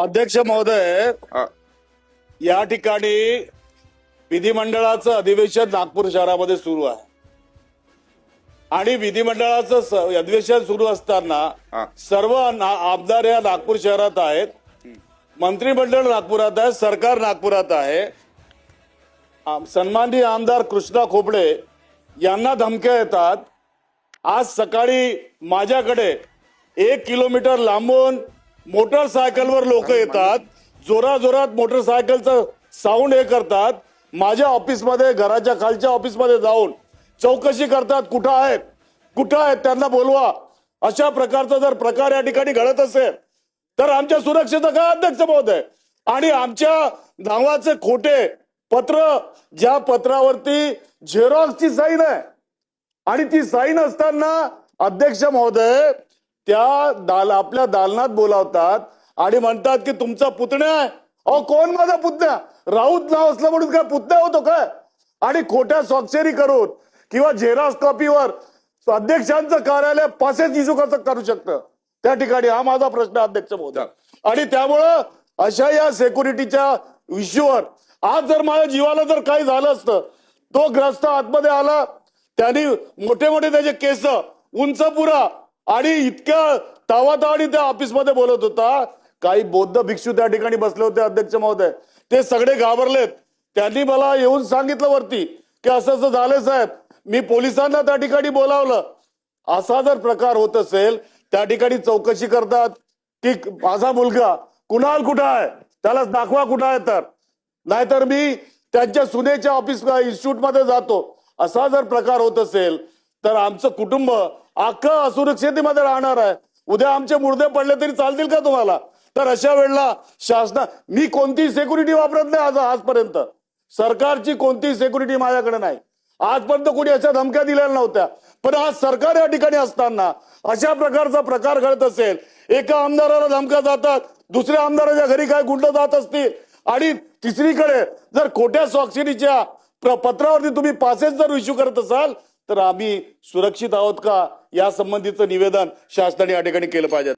अध्यक्ष महोदय, या ठिकाणी विधिमंडळाचं अधिवेशन नागपूर शहरामध्ये सुरू आहे आणि विधिमंडळाचं अधिवेशन सुरू असताना सर्व आमदार या नागपूर शहरात आहेत, मंत्रिमंडळ नागपुरात आहे, सरकार नागपुरात आहे. सन्माननीय आमदार कृष्णा खोपडे यांना धमक्या येतात. आज सकाळी माझ्याकडे 1 किलोमीटर लांबून मोटरसायकलवर लोक येतात, जोराजोरात मोटरसायकलचं साऊंड हे करतात, माझ्या ऑफिसमध्ये घराच्या खालच्या ऑफिसमध्ये जाऊन चौकशी करतात, कुठं आहेत त्यांना बोलवा. अशा प्रकारचा जर प्रकार या ठिकाणी घडत असेल तर आमच्या सुरक्षेचं काय अध्यक्ष महोदय? आणि आमच्या नावाचे खोटे पत्र, ज्या पत्रावरती झेरॉक्सची साईन आहे आणि ती साईन असताना अध्यक्ष महोदय त्या आपल्या दालनात बोलावतात आणि म्हणतात की तुमचा पुतण्या आहे. अहो, कोण माझा पुतण्या? राऊत नाव असलं म्हणून काय पुतण्या होतो काय? आणि खोट्या स्वाक्षरी करून किंवा झेरॉक्स कॉपीवर अध्यक्षांचं कार्यालय पासेस इश्यू कसं करू शकतं त्या ठिकाणी? हा माझा प्रश्न अध्यक्ष महोदय. आणि त्यामुळं अशा या सिक्युरिटीच्या इश्यूवर आज जर माझ्या जीवाला जर काही झालं असतं, तो ग्रस्त आतमध्ये आला, त्यांनी मोठे मोठे त्याचे केस, उंच पुरा आणि इतक्या तावातावानी त्या ऑफिसमध्ये बोलत होता. काही बौद्ध भिक्षू त्या ठिकाणी बसले होते अध्यक्ष महोदय, ते सगळे घाबरलेत. त्यांनी मला येऊन सांगितलं वरती की असं असं झालं साहेब, मी पोलिसांना त्या ठिकाणी बोलावलं. असा जर प्रकार होत असेल त्या ठिकाणी चौकशी करतात की माझा मुलगा कुणाल कुठं आहे, त्याला दाखवा कुठं आहे, तर नाहीतर मी त्यांच्या सुनेच्या ऑफिस इन्स्टिट्यूट मध्ये जातो. असा जर प्रकार होत असेल तर आमचं कुटुंब अख्खं असुरक्षिततेमध्ये राहणार आहे. उद्या आमचे मुर्दे पडले तरी चालतील का तुम्हाला? तर अशा वेळेला मी कोणती सिक्युरिटी वापरत नाही आजपर्यंत. सरकारची कोणती सिक्युरिटी माझ्याकडे नाही. आजपर्यंत कोणी अशा धमक्या दिलेल्या नव्हत्या. पण आज सरकार या ठिकाणी असताना अशा प्रकारचा प्रकार घडत असेल, एका आमदाराला धमक्या जातात, दुसऱ्या आमदाराच्या घरी काय गुंड जात असतील, आणि तिसरीकडे जर खोट्या स्वाक्षरीच्या पत्रावरती तुम्ही पासेस जर इश्यू करत असाल तर आम्ही सुरक्षित आहोत का या संबंधीचं निवेदन शासनाने या ठिकाणी केलं पाहिजे.